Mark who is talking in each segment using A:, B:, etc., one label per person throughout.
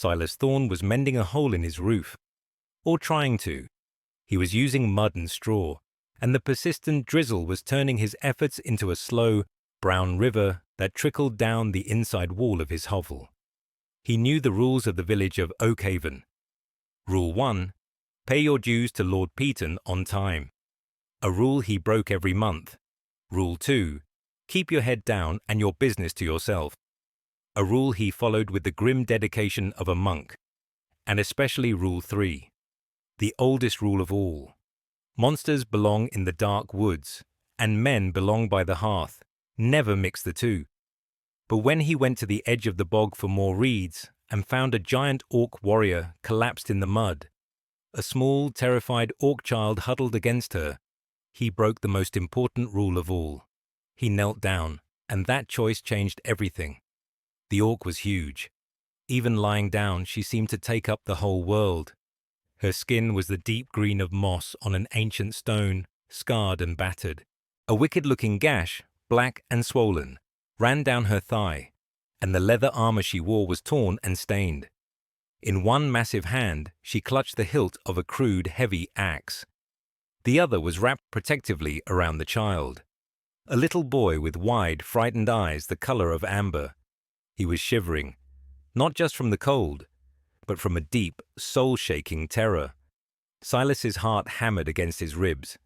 A: Silas Thorne was mending a hole in his roof. Or trying to. He was using mud and straw, and the persistent drizzle was turning his efforts into a slow, brown river that trickled down the inside wall of his hovel. He knew the rules of the village of Oakhaven. Rule 1. Pay your dues to Lord Peaton on time. A rule he broke every month. Rule 2. Keep your head down and your business to yourself. A rule he followed with the grim dedication of a monk. And especially Rule 3. The oldest rule of all. Monsters belong in the dark woods, and men belong by the hearth. Never mix the two. But when he went to the edge of the bog for more reeds and found a giant orc warrior collapsed in the mud, a small, terrified orc child huddled against her, he broke the most important rule of all. He knelt down, and that choice changed everything. The orc was huge. Even lying down, she seemed to take up the whole world. Her skin was the deep green of moss on an ancient stone, scarred and battered. A wicked-looking gash, black and swollen, ran down her thigh, and the leather armor she wore was torn and stained. In one massive hand, she clutched the hilt of a crude, heavy axe. The other was wrapped protectively around the child. A little boy with wide, frightened eyes the color of amber. He was shivering, not just from the cold, but from a deep, soul-shaking terror. Silas's heart hammered against his ribs.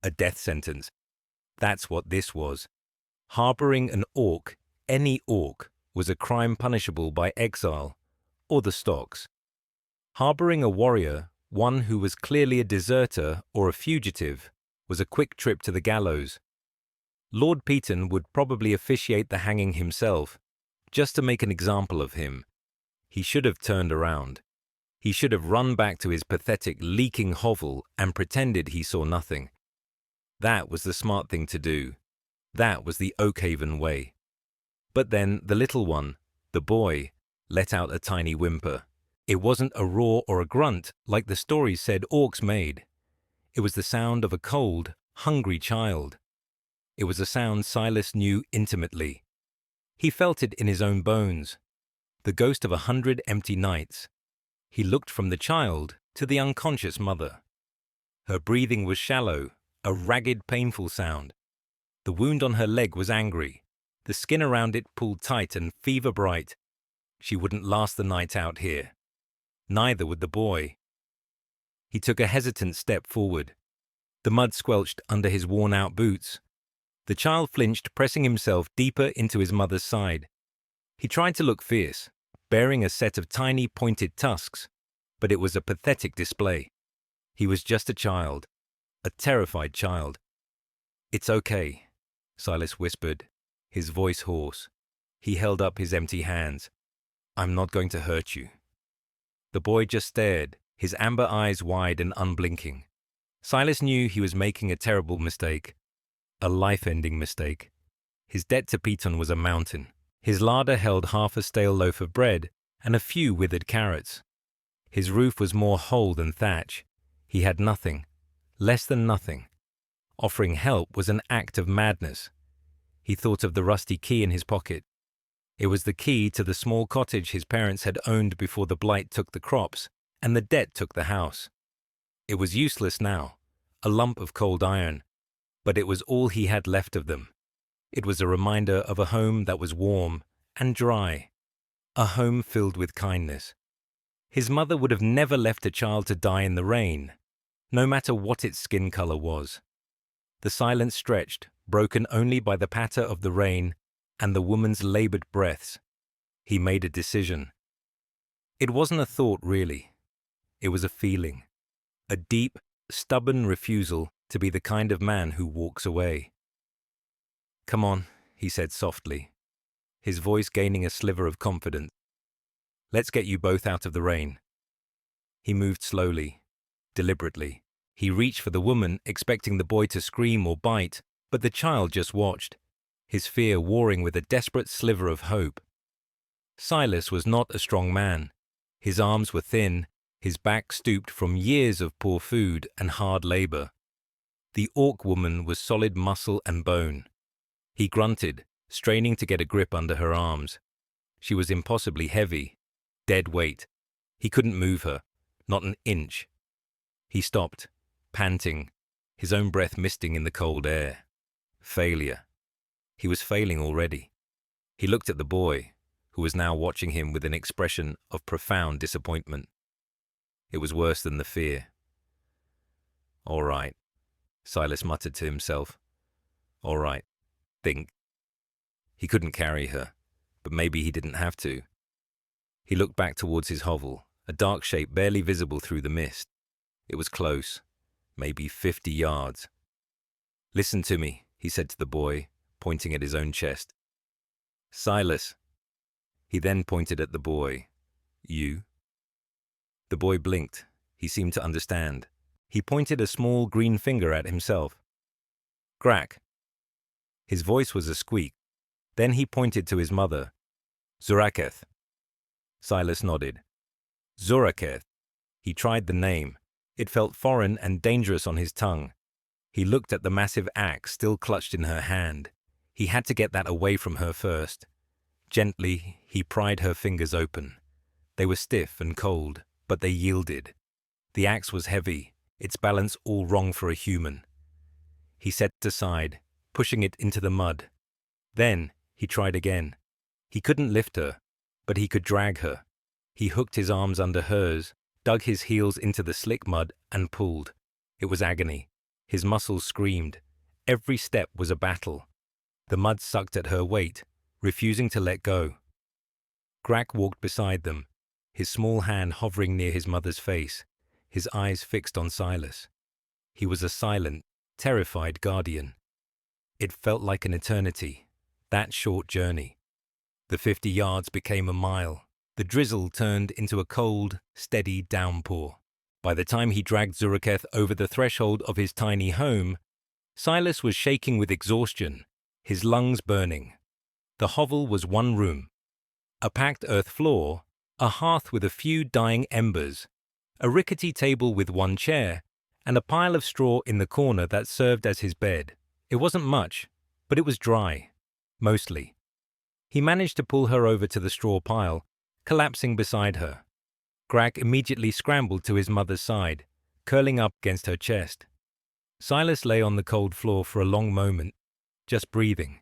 A: A death sentence. That's what this was. Harboring an orc, any orc, was a crime punishable by exile, or the stocks. Harboring a warrior, one who was clearly a deserter or a fugitive, was a quick trip to the gallows. Lord Peaton would probably officiate the hanging himself, just to make an example of him. He should have turned around. He should have run back to his pathetic, leaking hovel and pretended he saw nothing. That was the smart thing to do. That was the Oakhaven way. But then the little one, the boy, let out a tiny whimper. It wasn't a roar or a grunt like the stories said orcs made. It was the sound of a cold, hungry child. It was a sound Silas knew intimately. He felt it in his own bones. The ghost of 100 empty nights. He looked from the child to the unconscious mother. Her breathing was shallow, a ragged, painful sound. The wound on her leg was angry. The skin around it pulled tight and fever-bright. She wouldn't last the night out here. Neither would the boy. He took a hesitant step forward. The mud squelched under his worn-out boots. The child flinched, pressing himself deeper into his mother's side. He tried to look fierce, bearing a set of tiny, pointed tusks, but it was a pathetic display. He was just a child, a terrified child. "It's okay," Silas whispered, his voice hoarse. He held up his empty hands. "I'm not going to hurt you." The boy just stared, his amber eyes wide and unblinking. Silas knew he was making a terrible mistake, a life-ending mistake. His debt to Peaton was a mountain. His larder held half a stale loaf of bread and a few withered carrots. His roof was more hole than thatch. He had nothing, less than nothing. Offering help was an act of madness. He thought of the rusty key in his pocket. It was the key to the small cottage his parents had owned before the blight took the crops and the debt took the house. It was useless now, a lump of cold iron, but it was all he had left of them. It was a reminder of a home that was warm and dry, a home filled with kindness. His mother would have never left a child to die in the rain, no matter what its skin color was. The silence stretched, broken only by the patter of the rain and the woman's labored breaths. He made a decision. It wasn't a thought, really. It was a feeling. A deep, stubborn refusal to be the kind of man who walks away. "Come on," he said softly, his voice gaining a sliver of confidence. "Let's get you both out of the rain." He moved slowly, deliberately. He reached for the woman, expecting the boy to scream or bite, but the child just watched, his fear warring with a desperate sliver of hope. Silas was not a strong man. His arms were thin, his back stooped from years of poor food and hard labor. The orc woman was solid muscle and bone. He grunted, straining to get a grip under her arms. She was impossibly heavy, dead weight, He couldn't move her, not an inch. He stopped, panting, his own breath misting in the cold air. Failure. He was failing already. He looked at the boy, who was now watching him with an expression of profound disappointment. It was worse than the fear. "All right," Silas muttered to himself. "All right, think." He couldn't carry her, but maybe he didn't have to. He looked back towards his hovel, a dark shape barely visible through the mist. It was close, maybe 50 yards. "Listen to me," he said to the boy, pointing at his own chest. "Silas." He then pointed at the boy. "You?" The boy blinked. He seemed to understand. He pointed a small green finger at himself. "Grak." His voice was a squeak. Then he pointed to his mother. "Zuraketh." Silas nodded. Zuraketh. He tried the name. It felt foreign and dangerous on his tongue. He looked at the massive axe still clutched in her hand. He had to get that away from her first. Gently, he pried her fingers open. They were stiff and cold, but they yielded. The axe was heavy, its balance all wrong for a human. He set it aside, pushing it into the mud. Then, he tried again. He couldn't lift her, but he could drag her. He hooked his arms under hers, dug his heels into the slick mud, and pulled. It was agony. His muscles screamed. Every step was a battle. The mud sucked at her weight, refusing to let go. Grak walked beside them, his small hand hovering near his mother's face, his eyes fixed on Silas. He was a silent, terrified guardian. It felt like an eternity, that short journey. The 50 yards became a mile. The drizzle turned into a cold, steady downpour. By the time he dragged Zuraketh over the threshold of his tiny home, Silas was shaking with exhaustion, his lungs burning. The hovel was one room. A packed earth floor, a hearth with a few dying embers, a rickety table with one chair, and a pile of straw in the corner that served as his bed. It wasn't much, but it was dry, mostly. He managed to pull her over to the straw pile, collapsing beside her. Grak immediately scrambled to his mother's side, curling up against her chest. Silas lay on the cold floor for a long moment, just breathing.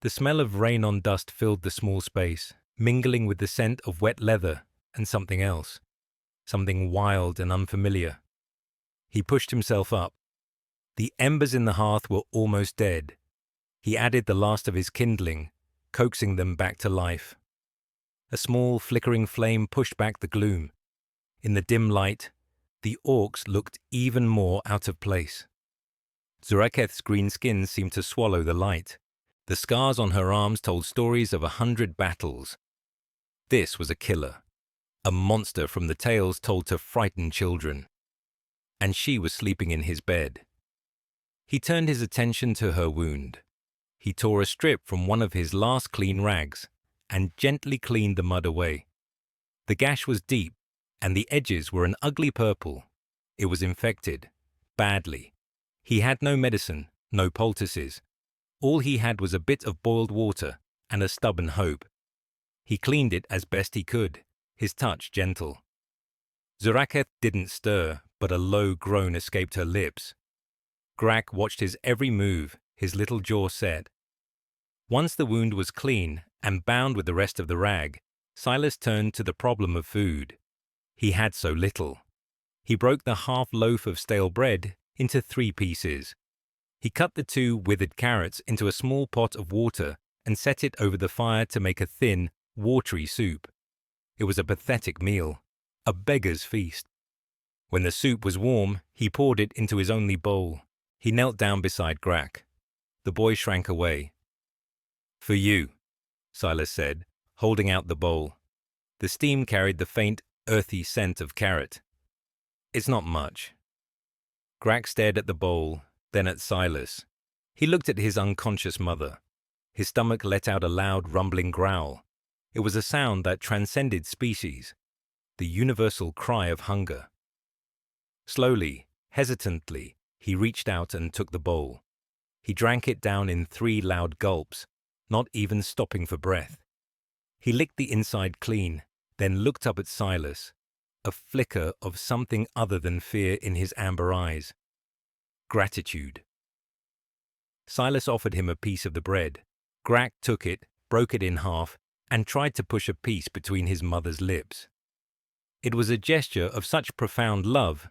A: The smell of rain-on dust filled the small space, mingling with the scent of wet leather and something else, something wild and unfamiliar. He pushed himself up. The embers in the hearth were almost dead. He added the last of his kindling, coaxing them back to life. A small, flickering flame pushed back the gloom. In the dim light, the orcs looked even more out of place. Zuraketh's green skin seemed to swallow the light. The scars on her arms told stories of 100 battles. This was a killer, a monster from the tales told to frighten children. And she was sleeping in his bed. He turned his attention to her wound. He tore a strip from one of his last clean rags and gently cleaned the mud away. The gash was deep, and the edges were an ugly purple. It was infected, badly. He had no medicine, no poultices. All he had was a bit of boiled water and a stubborn hope. He cleaned it as best he could, his touch gentle. Zuraketh didn't stir, but a low groan escaped her lips. Grak watched his every move, his little jaw set. Once the wound was clean and bound with the rest of the rag, Silas turned to the problem of food. He had so little. He broke the half loaf of stale bread into 3 pieces. He cut the 2 withered carrots into a small pot of water and set it over the fire to make a thin, watery soup. It was a pathetic meal, a beggar's feast. When the soup was warm, he poured it into his only bowl. He knelt down beside Grak. The boy shrank away. "For you," Silas said, holding out the bowl. The steam carried the faint, earthy scent of carrot. "It's not much." Grak stared at the bowl, then at Silas. He looked at his unconscious mother. His stomach let out a loud, rumbling growl. It was a sound that transcended species, the universal cry of hunger. Slowly, hesitantly, he reached out and took the bowl. He drank it down in 3 loud gulps, not even stopping for breath. He licked the inside clean, then looked up at Silas. a flicker of something other than fear in his amber eyes. Gratitude. Silas offered him a piece of the bread. Grach took it, broke it in half, and tried to push a piece between his mother's lips. It was a gesture of such profound love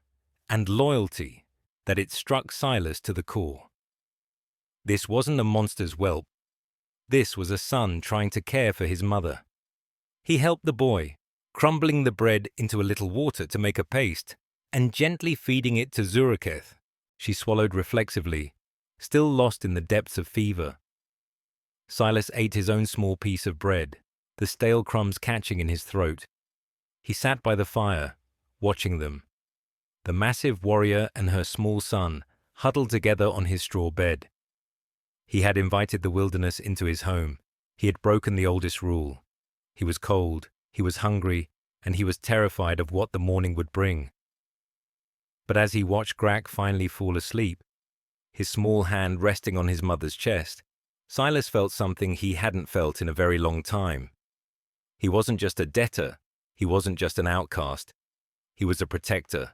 A: and loyalty that it struck Silas to the core. This wasn't a monster's whelp. This was a son trying to care for his mother. He helped the boy, crumbling the bread into a little water to make a paste, and gently feeding it to Zuraketh. She swallowed reflexively, still lost in the depths of fever. Silas ate his own small piece of bread, the stale crumbs catching in his throat. He sat by the fire, watching them. The massive warrior and her small son huddled together on his straw bed. He had invited the wilderness into his home. He had broken the oldest rule. He was cold, he was hungry, and he was terrified of what the morning would bring. But as he watched Grach finally fall asleep, his small hand resting on his mother's chest, Silas felt something he hadn't felt in a very long time. He wasn't just a debtor, he wasn't just an outcast, he was a protector.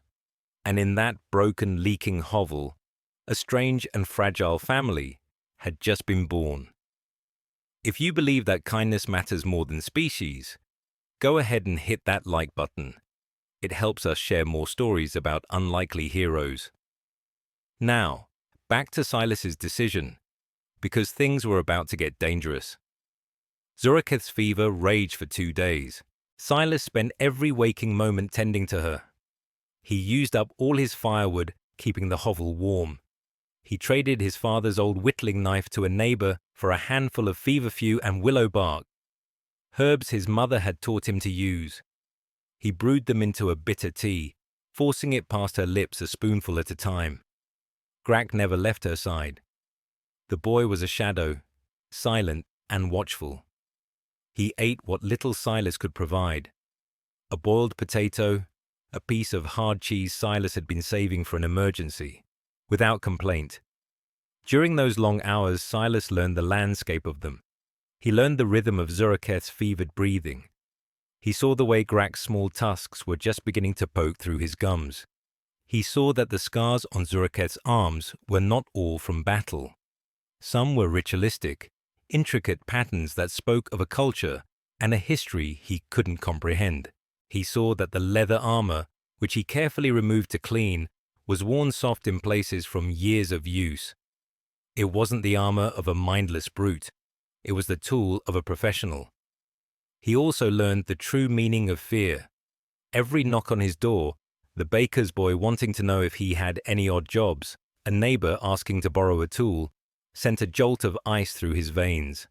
A: And in that broken, leaking hovel, a strange and fragile family had just been born. If you believe that kindness matters more than species, go ahead and hit that like button. It helps us share more stories about unlikely heroes. Now, back to Silas's decision, because things were about to get dangerous. Zuraketh's fever raged for 2 days. Silas spent every waking moment tending to her. He used up all his firewood, keeping the hovel warm. He traded his father's old whittling knife to a neighbor for a handful of feverfew and willow bark, herbs his mother had taught him to use. He brewed them into a bitter tea, forcing it past her lips a spoonful at a time. Grach never left her side. The boy was a shadow, silent and watchful. He ate what little Silas could provide. A boiled potato, a piece of hard cheese Silas had been saving for an emergency, without complaint. During those long hours, Silas learned the landscape of them. He learned the rhythm of Zuraketh's fevered breathing. He saw the way Grach's small tusks were just beginning to poke through his gums. He saw that the scars on Zuraketh's arms were not all from battle. Some were ritualistic, intricate patterns that spoke of a culture and a history he couldn't comprehend. He saw that the leather armor, which he carefully removed to clean, was worn soft in places from years of use. It wasn't the armor of a mindless brute. It was the tool of a professional. He also learned the true meaning of fear. Every knock on his door, the baker's boy wanting to know if he had any odd jobs, a neighbor asking to borrow a tool, sent a jolt of ice through his veins.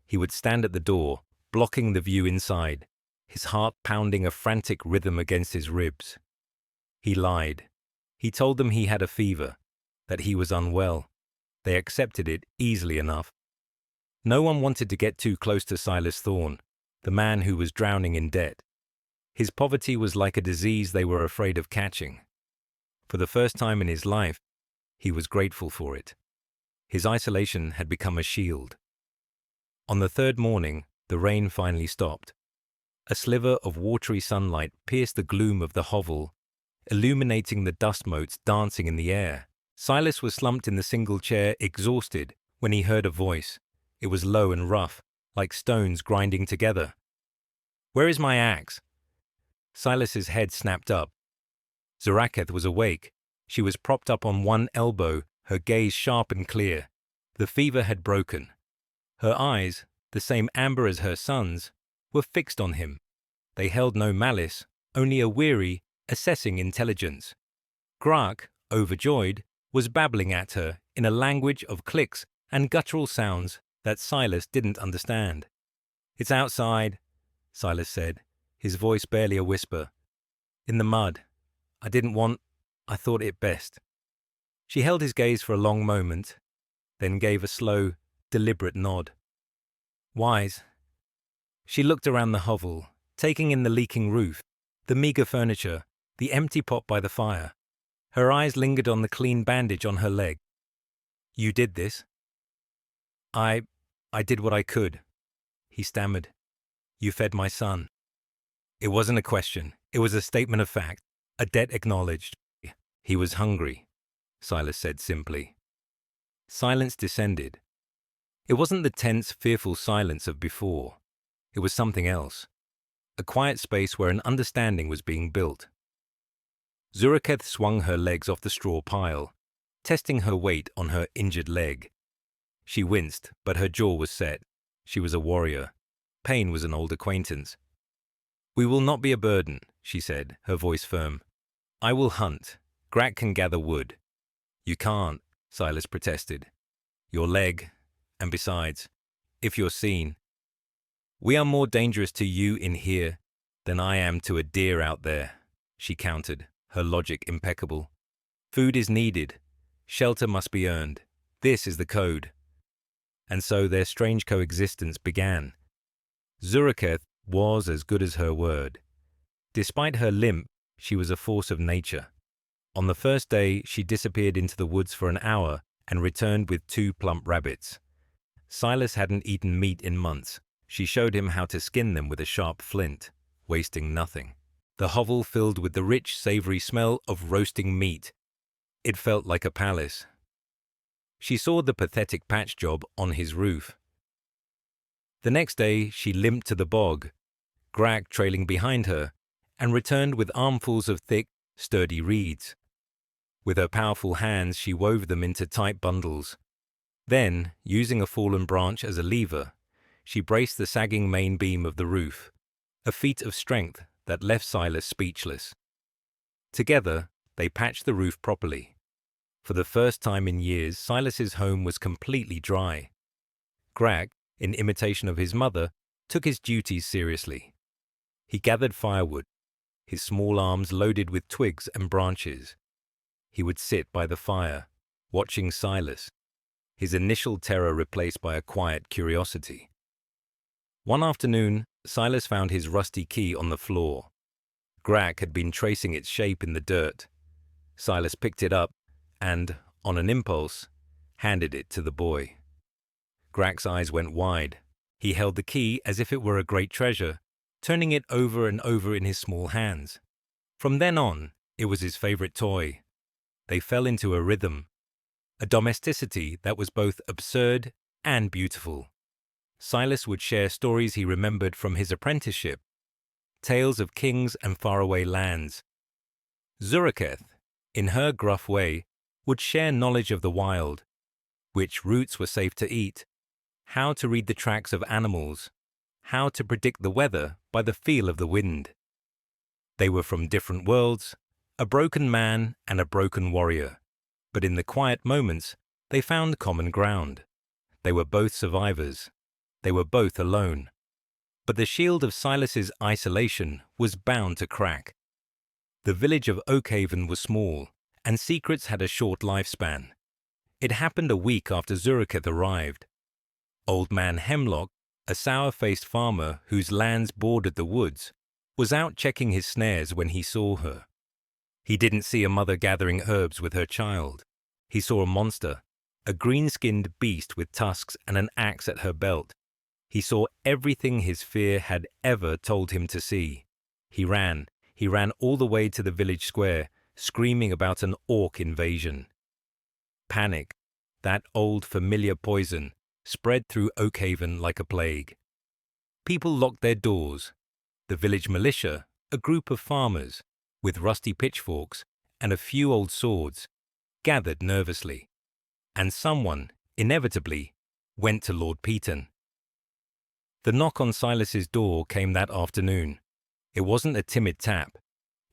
A: He would stand at the door, blocking the view inside, his heart pounding a frantic rhythm against his ribs. He lied. He told them he had a fever, that he was unwell. They accepted it easily enough. No one wanted to get too close to Silas Thorne, the man who was drowning in debt. His poverty was like a disease they were afraid of catching. For the first time in his life, he was grateful for it. His isolation had become a shield. On the third morning, the rain finally stopped. A sliver of watery sunlight pierced the gloom of the hovel, illuminating the dust motes dancing in the air. Silas was slumped in the single chair, exhausted, when he heard a voice. It was low and rough, like stones grinding together. "Where is my axe?" Silas's head snapped up. Zuraketh was awake. She was propped up on one elbow, her gaze sharp and clear. The fever had broken. Her eyes, the same amber as her son's, were fixed on him. They held no malice, only a weary, assessing intelligence. Grach, overjoyed, was babbling at her in a language of clicks and guttural sounds that Silas didn't understand. "It's outside," Silas said, his voice barely a whisper. "In the mud. I thought it best." She held his gaze for a long moment, then gave a slow, deliberate nod. "Wise." She looked around the hovel, taking in the leaking roof, the meager furniture, the empty pot by the fire. Her eyes lingered on the clean bandage on her leg. "You did this?" I did what I could," he stammered. "You fed my son." It wasn't a question. It was a statement of fact, a debt acknowledged. He was hungry, Silas said simply. Silence descended. It wasn't the tense, fearful silence of before. It was something else. A quiet space where an understanding was being built. Zuraketh swung her legs off the straw pile, testing her weight on her injured leg. She winced, but her jaw was set. She was a warrior. Pain was an old acquaintance. "We will not be a burden," she said, her voice firm. "I will hunt. Grak can gather wood." "You can't," Silas protested. "Your leg, and besides, if you're seen, we are more dangerous to you in here than I am to a deer out there," she countered, her logic impeccable. "Food is needed. Shelter must be earned. This is the code." And so their strange coexistence began. Zuraketh was as good as her word. Despite her limp, she was a force of nature. On the first day, she disappeared into the woods for an hour and returned with 2 plump rabbits. Silas hadn't eaten meat in months. She showed him how to skin them with a sharp flint, wasting nothing. The hovel filled with the rich, savory smell of roasting meat. It felt like a palace. She saw the pathetic patch job on his roof. The next day, she limped to the bog, Grak trailing behind her, and returned with armfuls of thick, sturdy reeds. With her powerful hands, she wove them into tight bundles. Then, using a fallen branch as a lever, she braced the sagging main beam of the roof, a feat of strength that left Silas speechless. Together, they patched the roof properly. For the first time in years, Silas's home was completely dry. Grak, in imitation of his mother, took his duties seriously. He gathered firewood, his small arms loaded with twigs and branches. He would sit by the fire, watching Silas, his initial terror replaced by a quiet curiosity. One afternoon, Silas found his rusty key on the floor. Grak had been tracing its shape in the dirt. Silas picked it up and, on an impulse, handed it to the boy. Grak's eyes went wide. He held the key as if it were a great treasure, turning it over and over in his small hands. From then on, it was his favorite toy. They fell into a rhythm, a domesticity that was both absurd and beautiful. Silas would share stories he remembered from his apprenticeship, tales of kings and faraway lands. Zuraketh, in her gruff way, would share knowledge of the wild, which roots were safe to eat, how to read the tracks of animals, how to predict the weather by the feel of the wind. They were from different worlds, a broken man and a broken warrior, but in the quiet moments, they found common ground. They were both survivors. They were both alone. But the shield of Silas's isolation was bound to crack. The village of Oakhaven was small, and secrets had a short lifespan. It happened a week after Zuraketh arrived. Old Man Hemlock, a sour-faced farmer whose lands bordered the woods, was out checking his snares when he saw her. He didn't see a mother gathering herbs with her child. He saw a monster, a green-skinned beast with tusks and an axe at her belt. He saw everything his fear had ever told him to see. He ran all the way to the village square, screaming about an orc invasion. Panic, that old familiar poison, spread through Oakhaven like a plague. People locked their doors. The village militia, a group of farmers, with rusty pitchforks and a few old swords, gathered nervously. And someone, inevitably, went to Lord Peton. The knock on Silas's door came that afternoon. It wasn't a timid tap.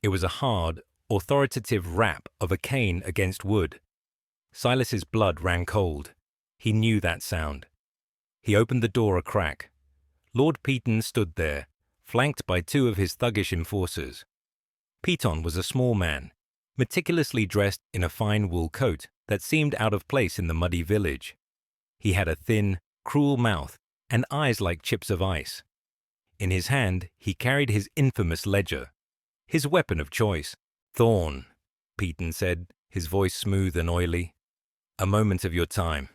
A: It was a hard, authoritative rap of a cane against wood. Silas's blood ran cold. He knew that sound. He opened the door a crack. Lord Peton stood there, flanked by 2 of his thuggish enforcers. Peton was a small man, meticulously dressed in a fine wool coat that seemed out of place in the muddy village. He had a thin, cruel mouth and eyes like chips of ice. In his hand, he carried his infamous ledger, his weapon of choice. "Thorn," Peton said, his voice smooth and oily. "A moment of your time."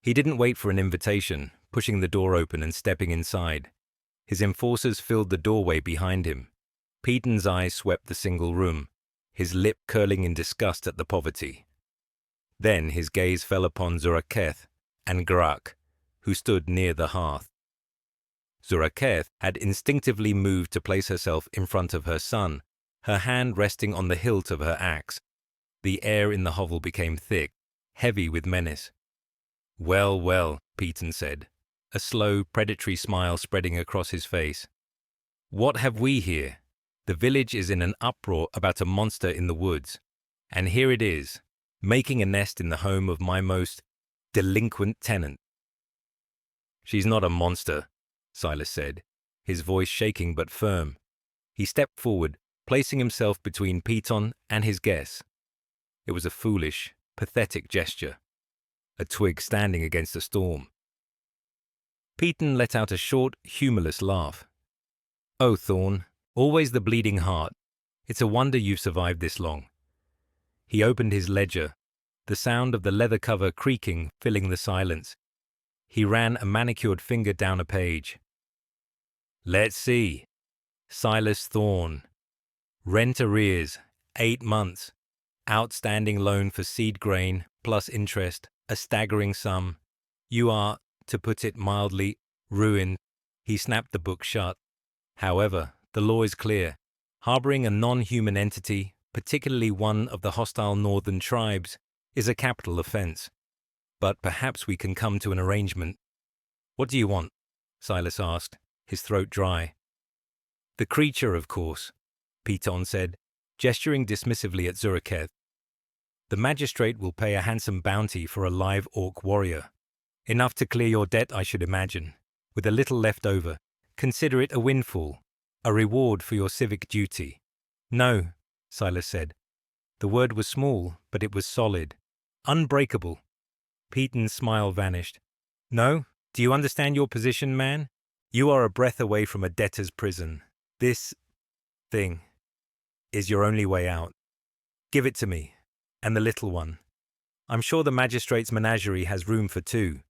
A: He didn't wait for an invitation, pushing the door open and stepping inside. His enforcers filled the doorway behind him. Peyton's eyes swept the single room, his lip curling in disgust at the poverty. Then his gaze fell upon Zuraketh and Grak, who stood near the hearth. Zuraketh had instinctively moved to place herself in front of her son, her hand resting on the hilt of her axe. The air in the hovel became thick, heavy with menace. "Well, well," Peyton said, a slow, predatory smile spreading across his face. "What have we here? The village is in an uproar about a monster in the woods, and here it is, making a nest in the home of my most delinquent tenant." "She's not a monster," Silas said, his voice shaking but firm. He stepped forward, placing himself between Peyton and his guests. It was a foolish, pathetic gesture, a twig standing against a storm. Peyton let out a short, humorless laugh. "Oh, Thorn, always the bleeding heart. It's a wonder you've survived this long." He opened his ledger, the sound of the leather cover creaking filling the silence. He ran a manicured finger down a page. "Let's see. Silas Thorn. Rent arrears, 8 months. Outstanding loan for seed grain, plus interest, a staggering sum. You are, to put it mildly, ruined." He snapped the book shut. "However, the law is clear. Harboring a non-human entity, particularly one of the hostile northern tribes, is a capital offense. But perhaps we can come to an arrangement." "What do you want?" Silas asked, his throat dry. "The creature, of course," Peyton said, gesturing dismissively at Zuraketh. "The magistrate will pay a handsome bounty for a live orc warrior. Enough to clear your debt, I should imagine. With a little left over, consider it a windfall, a reward for your civic duty." "No," Silas said. The word was small, but it was solid. Unbreakable. Peyton's smile vanished. "No? Do you understand your position, man? You are a breath away from a debtor's prison. This thing is your only way out. Give it to me, and the little one. I'm sure the magistrate's menagerie has room for 2.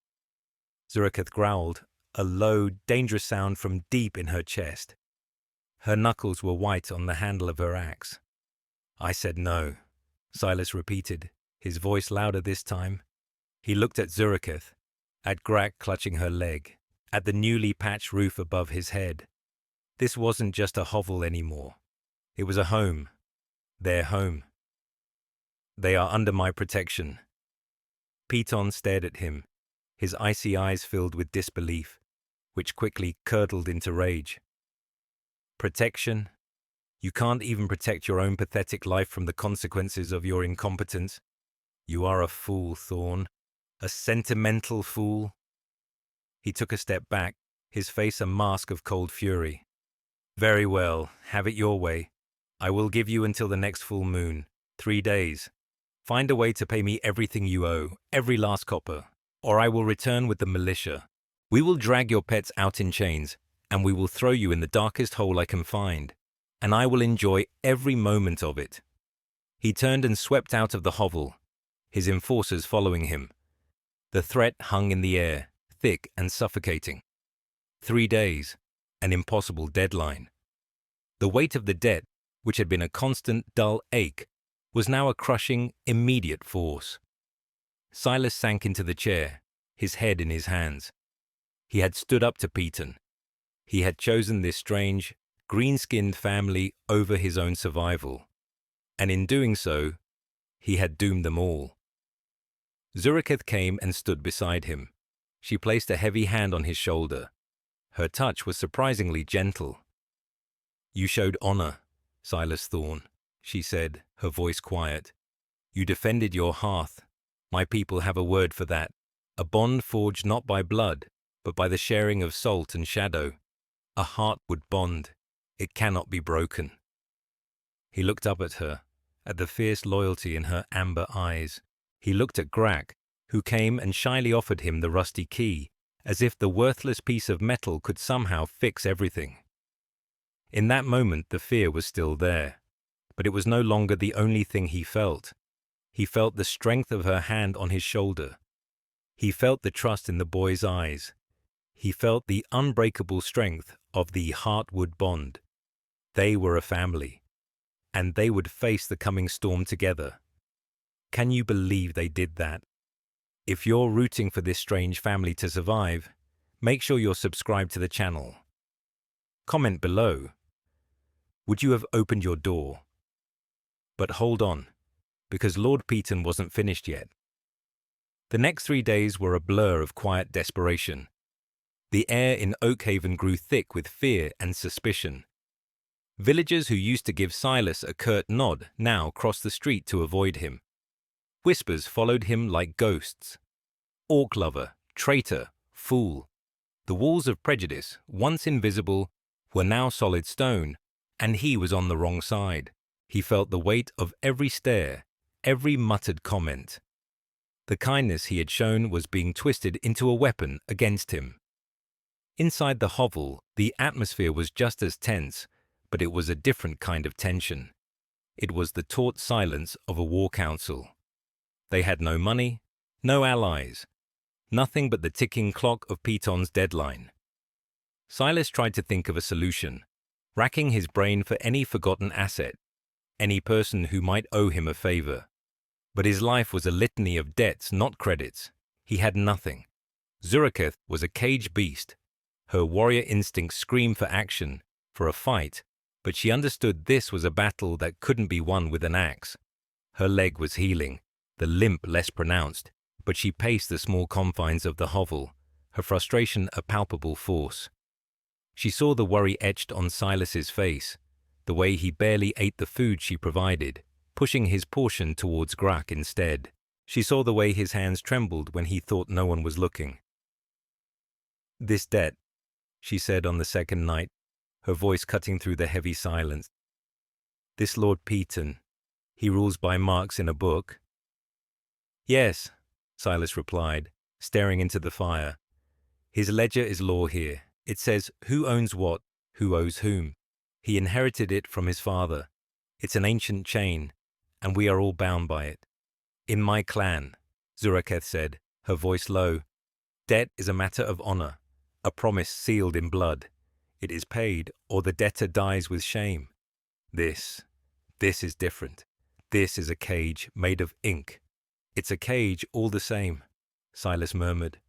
A: Zuraketh growled, a low, dangerous sound from deep in her chest. Her knuckles were white on the handle of her axe. "I said no," Silas repeated, his voice louder this time. He looked at Zuraketh, at Grak clutching her leg, at the newly patched roof above his head. This wasn't just a hovel anymore. It was a home. Their home. "They are under my protection." Peyton stared at him, his icy eyes filled with disbelief, which quickly curdled into rage. "Protection? You can't even protect your own pathetic life from the consequences of your incompetence. You are a fool, Thorn. A sentimental fool." He took a step back, his face a mask of cold fury. "Very well, have it your way. I will give you until the next full moon, 3 days. Find a way to pay me everything you owe, every last copper, or I will return with the militia. We will drag your pets out in chains, and we will throw you in the darkest hole I can find, and I will enjoy every moment of it." He turned and swept out of the hovel, his enforcers following him. The threat hung in the air, thick and suffocating. 3 days, an impossible deadline. The weight of the debt, which had been a constant, dull ache, was now a crushing, immediate force. Silas sank into the chair, his head in his hands. He had stood up to Peyton. He had chosen this strange, green-skinned family over his own survival. And in doing so, he had doomed them all. Zuraketh came and stood beside him. She placed a heavy hand on his shoulder. Her touch was surprisingly gentle. "You showed honor, Silas Thorn," she said, her voice quiet. "You defended your hearth. My people have a word for that. A bond forged not by blood, but by the sharing of salt and shadow. A heartwood bond. It cannot be broken." He looked up at her, at the fierce loyalty in her amber eyes. He looked at Grak, who came and shyly offered him the rusty key, as if the worthless piece of metal could somehow fix everything. In that moment the fear was still there, but it was no longer the only thing he felt. He felt the strength of her hand on his shoulder. He felt the trust in the boy's eyes. He felt the unbreakable strength of the heartwood bond. They were a family, and they would face the coming storm together. Can you believe they did that? If you're rooting for this strange family to survive, make sure you're subscribed to the channel. Comment below. Would you have opened your door? But hold on, because Lord Peton wasn't finished yet. The next 3 days were a blur of quiet desperation. The air in Oakhaven grew thick with fear and suspicion. Villagers who used to give Silas a curt nod now crossed the street to avoid him. Whispers followed him like ghosts. Orc lover, traitor, fool. The walls of prejudice, once invisible, were now solid stone, and he was on the wrong side. He felt the weight of every stare, every muttered comment. The kindness he had shown was being twisted into a weapon against him. Inside the hovel, the atmosphere was just as tense, but it was a different kind of tension. It was the taut silence of a war council. They had no money, no allies, nothing but the ticking clock of Peton's deadline. Silas tried to think of a solution, racking his brain for any forgotten asset, any person who might owe him a favor. But his life was a litany of debts, not credits. He had nothing. Zuraketh was a caged beast. Her warrior instincts screamed for action, for a fight, but she understood this was a battle that couldn't be won with an axe. Her leg was healing, the limp less pronounced, but she paced the small confines of the hovel, her frustration a palpable force. She saw the worry etched on Silas's face, the way he barely ate the food she provided, pushing his portion towards Grak instead. She saw the way his hands trembled when he thought no one was looking. "This debt," she said on the second night, her voice cutting through the heavy silence. "This Lord Peton, he rules by marks in a book?" "Yes," Silas replied, staring into the fire. "His ledger is law here. It says who owns what, who owes whom. He inherited it from his father. It's an ancient chain, and we are all bound by it. In my clan," Zuraketh said, her voice low, "debt is a matter of honor, a promise sealed in blood. It is paid, or the debtor dies with shame. This is different. This is a cage made of ink." "It's a cage all the same," Silas murmured.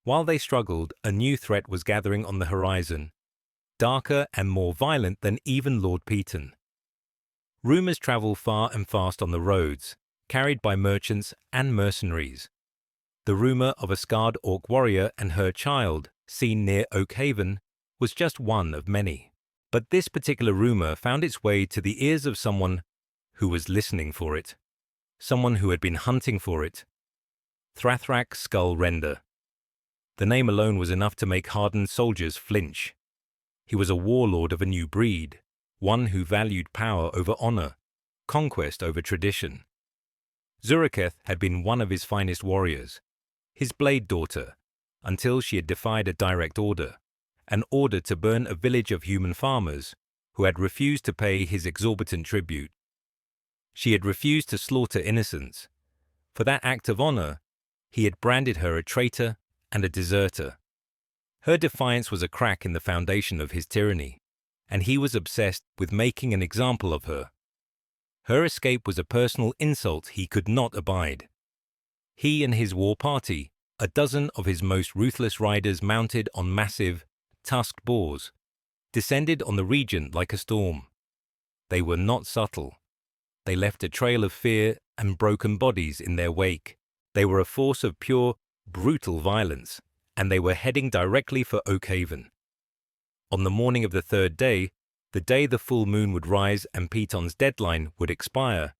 A: While they struggled, a new threat was gathering on the horizon, darker and more violent than even Lord Peton. Rumors travel far and fast on the roads, carried by merchants and mercenaries. The rumor of a scarred orc warrior and her child, seen near Oakhaven, was just one of many. But this particular rumor found its way to the ears of someone who was listening for it, someone who had been hunting for it. Thrathrak Skull Render. The name alone was enough to make hardened soldiers flinch. He was a warlord of a new breed, one who valued power over honor, conquest over tradition. Zuraketh had been one of his finest warriors, his blade daughter, until she had defied a direct order, an order to burn a village of human farmers who had refused to pay his exorbitant tribute. She had refused to slaughter innocents. For that act of honor, he had branded her a traitor and a deserter. Her defiance was a crack in the foundation of his tyranny, and he was obsessed with making an example of her. Her escape was a personal insult he could not abide. He and his war party, a dozen of his most ruthless riders mounted on massive, tusked boars, descended on the region like a storm. They were not subtle. They left a trail of fear and broken bodies in their wake. They were a force of pure, brutal violence, and they were heading directly for Oakhaven. On the morning of the third day, the day the full moon would rise and Peton's deadline would expire,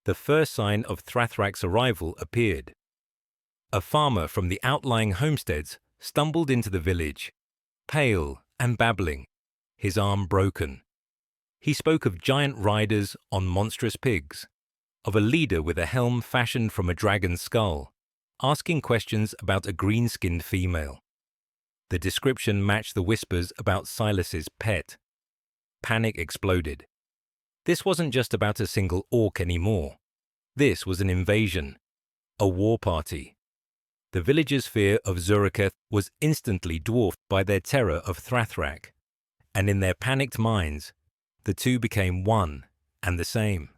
A: the first sign of Thrathrak's arrival appeared. A farmer from the outlying homesteads stumbled into the village, pale and babbling, his arm broken. He spoke of giant riders on monstrous pigs, of a leader with a helm fashioned from a dragon's skull, asking questions about a green-skinned female. The description matched the whispers about Silas's pet. Panic exploded. This wasn't just about a single orc anymore. This was an invasion, a war party. The villagers' fear of Zuraketh was instantly dwarfed by their terror of Thrathrak, and in their panicked minds, The two became one and the same.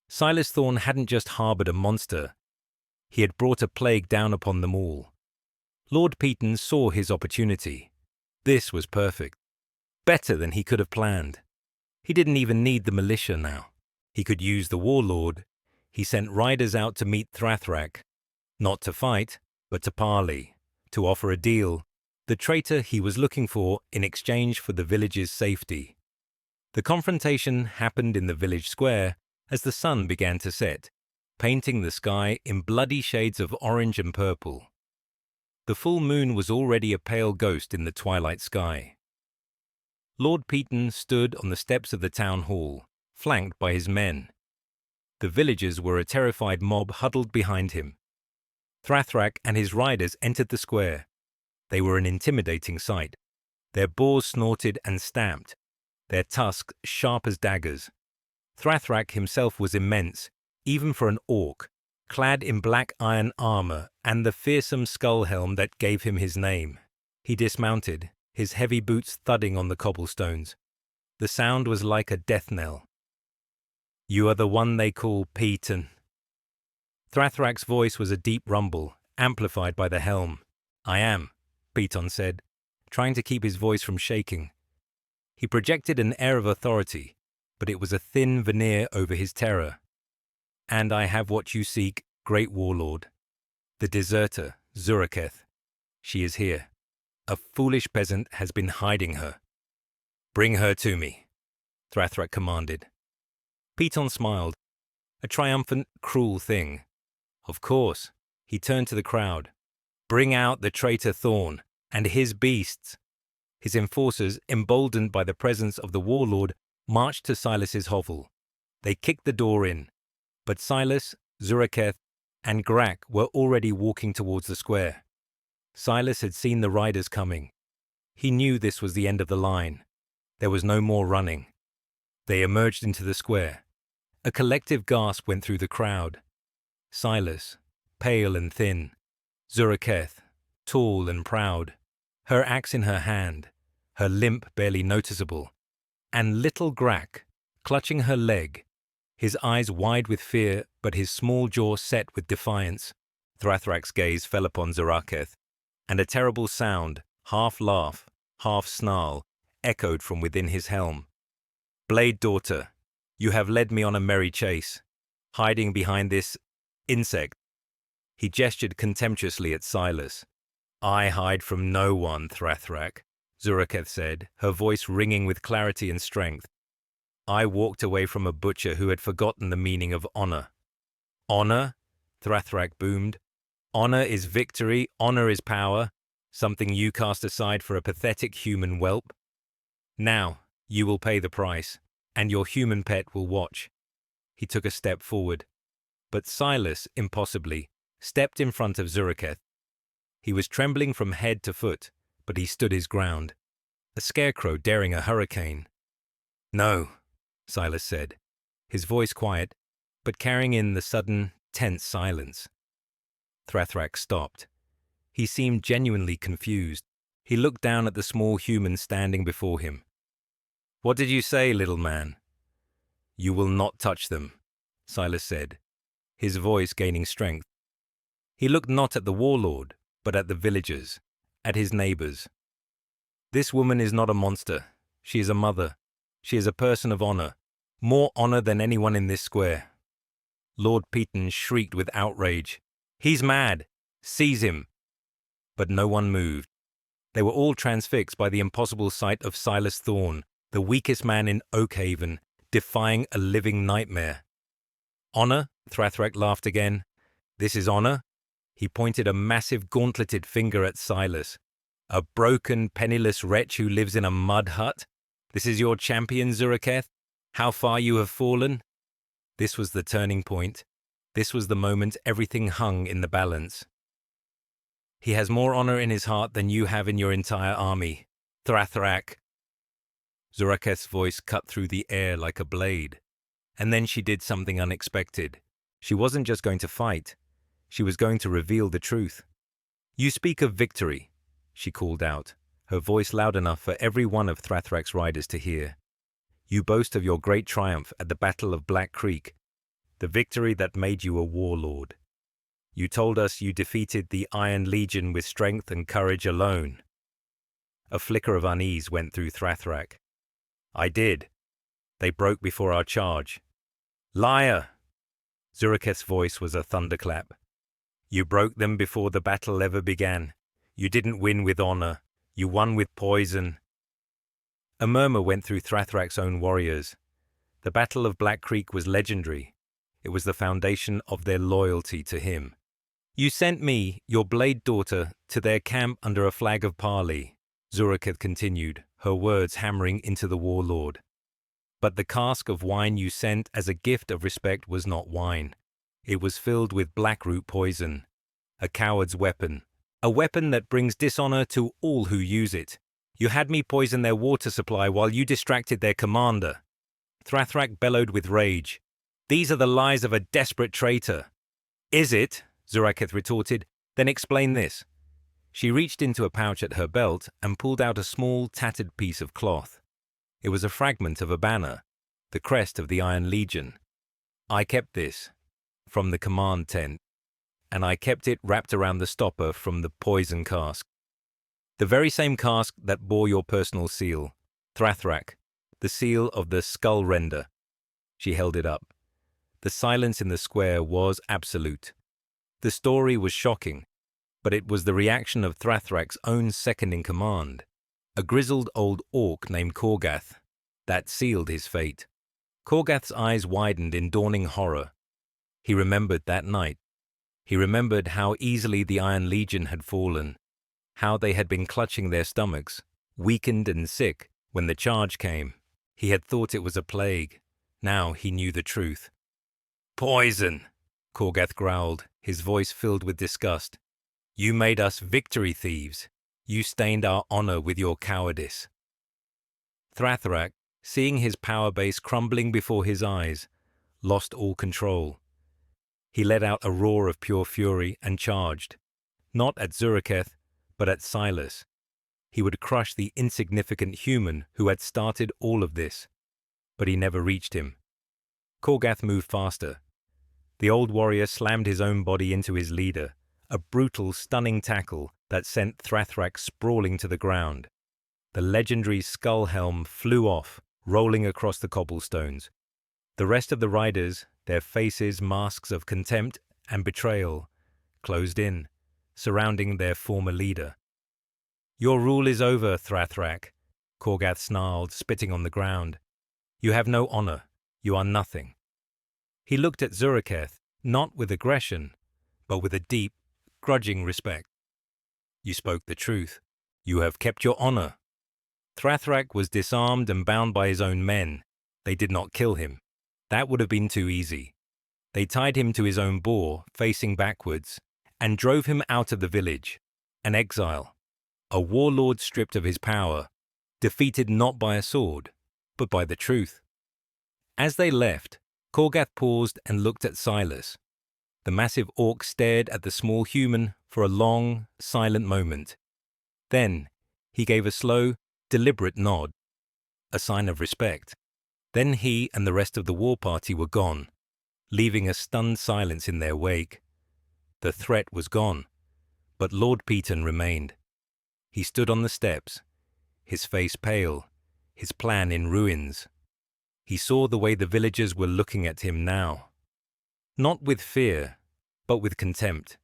A: Silas Thorne hadn't just harbored a monster. He had brought a plague down upon them all. Lord Peton saw his opportunity. This was perfect. Better than he could have planned. He didn't even need the militia now. He could use the warlord. He sent riders out to meet Thrathrak, not to fight, but to parley, to offer a deal, the traitor he was looking for in exchange for the village's safety. The confrontation happened in the village square as the sun began to set, painting the sky in bloody shades of orange and purple. The full moon was already a pale ghost in the twilight sky. Lord Peton stood on the steps of the town hall, flanked by his men. The villagers were a terrified mob huddled behind him. Thrathrak and his riders entered the square. They were an intimidating sight. Their boars snorted and stamped, their tusks sharp as daggers. Thrathrak himself was immense, even for an orc, clad in black iron armor and the fearsome skull helm that gave him his name. He dismounted, his heavy boots thudding on the cobblestones. The sound was like a death knell. "You are the one they call Peton." Thrathrak's voice was a deep rumble, amplified by the helm. "I am," Peton said, trying to keep his voice from shaking. He projected an air of authority, but it was a thin veneer over his terror. "And I have what you seek, great warlord. The deserter, Zuraketh. She is here. A foolish peasant has been hiding her." "Bring her to me," Thrathrak commanded. Peton smiled, a triumphant, cruel thing. "Of course." He turned to the crowd. "Bring out the traitor Thorne and his beasts." His enforcers, emboldened by the presence of the warlord, marched to Silas's hovel. They kicked the door in, but Silas, Zuraketh, and Grak were already walking towards the square. Silas had seen the riders coming. He knew this was the end of the line. There was no more running. They emerged into the square. A collective gasp went through the crowd. Silas, pale and thin. Zuraketh, tall and proud, her axe in her hand, her limp barely noticeable. And little Grak, clutching her leg, his eyes wide with fear but his small jaw set with defiance. Thrathrak's gaze fell upon Zuraketh, and a terrible sound, half laugh, half snarl, echoed from within his helm. "Blade daughter, you have led me on a merry chase, hiding behind this insect." He gestured contemptuously at Silas. "I hide from no one, Thrathrak," Zuraketh said, her voice ringing with clarity and strength. "I walked away from a butcher who had forgotten the meaning of honor." "Honor?" Thrathrak boomed. "Honor is victory, honor is power, something you cast aside for a pathetic human whelp. Now, you will pay the price, and your human pet will watch." He took a step forward, but Silas, impossibly, stepped in front of Zuraketh. He was trembling from head to foot, but he stood his ground, a scarecrow daring a hurricane. "No," Silas said, his voice quiet, but carrying in the sudden, tense silence. Thrathrak stopped. He seemed genuinely confused. He looked down at the small human standing before him. "What did you say, little man?" "You will not touch them," Silas said, his voice gaining strength. He looked not at the warlord, but at the villagers, at his neighbors. "This woman is not a monster. She is a mother. She is a person of honor, more honor than anyone in this square." Lord Peton shrieked with outrage. "He's mad! Seize him!" But no one moved. They were all transfixed by the impossible sight of Silas Thorne, the weakest man in Oakhaven, defying a living nightmare. "Honor?" Thrathrak laughed again. "This is honor?" He pointed a massive gauntleted finger at Silas. "A broken, penniless wretch who lives in a mud hut? This is your champion, Zuraketh? How far you have fallen?" This was the turning point. This was the moment everything hung in the balance. "He has more honor in his heart than you have in your entire army, Thrathrak." Zuraketh's voice cut through the air like a blade. And then she did something unexpected. She wasn't just going to fight. She was going to reveal the truth. "You speak of victory," she called out, her voice loud enough for every one of Thrathrak's riders to hear. You boast of your great triumph at the Battle of Black Creek, the victory that made you a warlord. You told us you defeated the Iron Legion with strength and courage alone. A flicker of unease went through Thrathrak. I did. They broke before our charge. Liar! Zuriketh's voice was a thunderclap. You broke them before the battle ever began. You didn't win with honor. You won with poison. A murmur went through Thrathrak's own warriors. The Battle of Black Creek was legendary. It was the foundation of their loyalty to him. You sent me, your blade daughter, to their camp under a flag of parley, Zuriketh continued, her words hammering into the warlord. But the cask of wine you sent as a gift of respect was not wine. It was filled with blackroot poison, a coward's weapon, a weapon that brings dishonor to all who use it. You had me poison their water supply while you distracted their commander. Thrathrak bellowed with rage. These are the lies of a desperate traitor. Is it? Zuriketh retorted. Then explain this. She reached into a pouch at her belt and pulled out a small, tattered piece of cloth. It was a fragment of a banner, the crest of the Iron Legion. I kept this from the command tent, and I kept it wrapped around the stopper from the poison cask. The very same cask that bore your personal seal, Thrathrak, the seal of the Skull Render. She held it up. The silence in the square was absolute. The story was shocking, but it was the reaction of Thrathrak's own second-in-command, a grizzled old orc named Korgath, that sealed his fate. Korgath's eyes widened in dawning horror. He remembered that night. He remembered how easily the Iron Legion had fallen, how they had been clutching their stomachs, weakened and sick, when the charge came. He had thought it was a plague. Now he knew the truth. Poison, Korgath growled, his voice filled with disgust. You made us victory thieves. You stained our honor with your cowardice. Thrathrak, seeing his power base crumbling before his eyes, lost all control. He let out a roar of pure fury and charged, not at Zuriketh, but at Silas. He would crush the insignificant human who had started all of this, but he never reached him. Korgath moved faster. The old warrior slammed his own body into his leader, a brutal, stunning tackle that sent Thrathrak sprawling to the ground. The legendary skull helm flew off, rolling across the cobblestones. The rest of the riders, their faces masks of contempt and betrayal, closed in, surrounding their former leader. Your rule is over, Thrathrak, Korgath snarled, spitting on the ground. You have no honor. You are nothing. He looked at Zuriketh, not with aggression, but with a deep, grudging respect. You spoke the truth. You have kept your honor. Thrathrak was disarmed and bound by his own men. They did not kill him. That would have been too easy. They tied him to his own boar, facing backwards, and drove him out of the village, an exile, a warlord stripped of his power, defeated not by a sword, but by the truth. As they left, Korgath paused and looked at Silas. The massive orc stared at the small human for a long, silent moment. Then, he gave a slow, deliberate nod, a sign of respect. Then he and the rest of the war party were gone, leaving a stunned silence in their wake. The threat was gone, but Lord Peton remained. He stood on the steps, his face pale, his plan in ruins. He saw the way the villagers were looking at him now. Not with fear, but with contempt.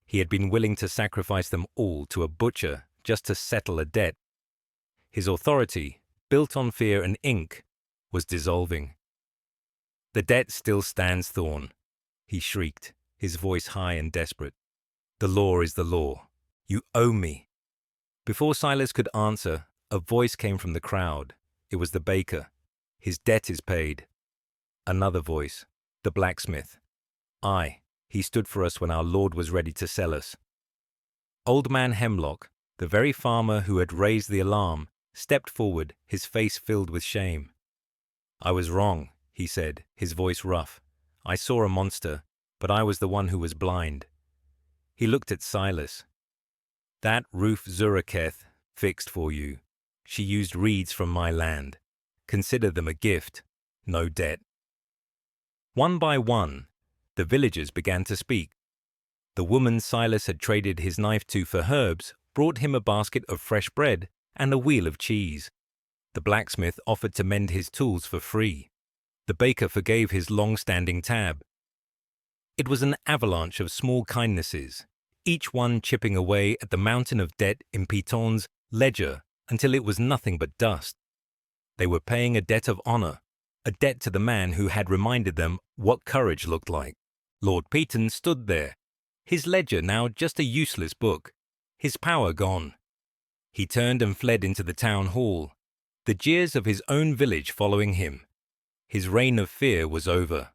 A: He had been willing to sacrifice them all to a butcher just to settle a debt. His authority, built on fear and ink, was dissolving. The debt still stands, Thorn, he shrieked, his voice high and desperate. The law is the law. You owe me. Before Silas could answer, a voice came from the crowd. It was the baker. His debt is paid. Another voice, the blacksmith. Aye, he stood for us when our Lord was ready to sell us. Old Man Hemlock, the very farmer who had raised the alarm, stepped forward, his face filled with shame. I was wrong, he said, his voice rough. I saw a monster, but I was the one who was blind. He looked at Silas. That roof Zuriketh fixed for you. She used reeds from my land. Consider them a gift, no debt. One by one, the villagers began to speak. The woman Silas had traded his knife to for herbs brought him a basket of fresh bread and a wheel of cheese. The blacksmith offered to mend his tools for free. The baker forgave his long-standing tab. It was an avalanche of small kindnesses, each one chipping away at the mountain of debt in Piton's ledger until it was nothing but dust. They were paying a debt of honor, a debt to the man who had reminded them what courage looked like. Lord Piton stood there, his ledger now just a useless book, his power gone. He turned and fled into the town hall, the jeers of his own village following him. His reign of fear was over.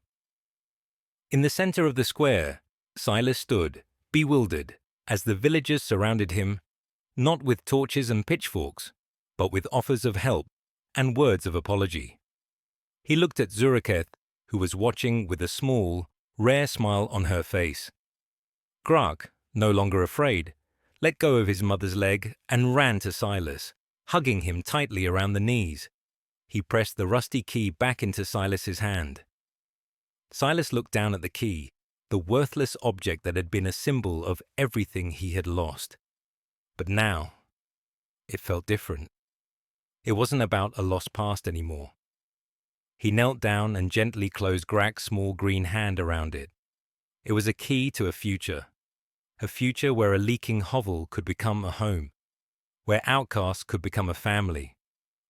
A: In the center of the square, Silas stood, bewildered, as the villagers surrounded him, not with torches and pitchforks, but with offers of help and words of apology. He looked at Zuraketh, who was watching with a small, rare smile on her face. Grach, no longer afraid, let go of his mother's leg and ran to Silas, hugging him tightly around the knees. He pressed the rusty key back into Silas's hand. Silas looked down at the key, the worthless object that had been a symbol of everything he had lost. But now, it felt different. It wasn't about a lost past anymore. He knelt down and gently closed Grach's small green hand around it. It was a key to a future where a leaking hovel could become a home, where outcasts could become a family,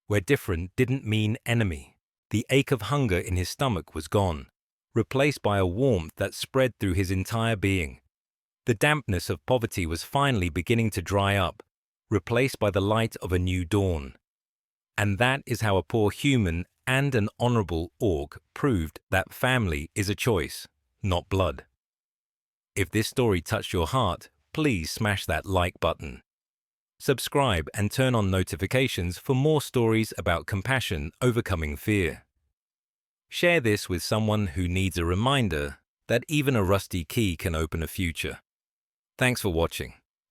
A: where different didn't mean enemy. The ache of hunger in his stomach was gone, replaced by a warmth that spread through his entire being. The dampness of poverty was finally beginning to dry up, replaced by the light of a new dawn. And that is how a poor human and an honorable orc proved that family is a choice, not blood. If this story touched your heart, please smash that like button. Subscribe and turn on notifications for more stories about compassion overcoming fear. Share this with someone who needs a reminder that even a rusty key can open a future. Thanks for watching.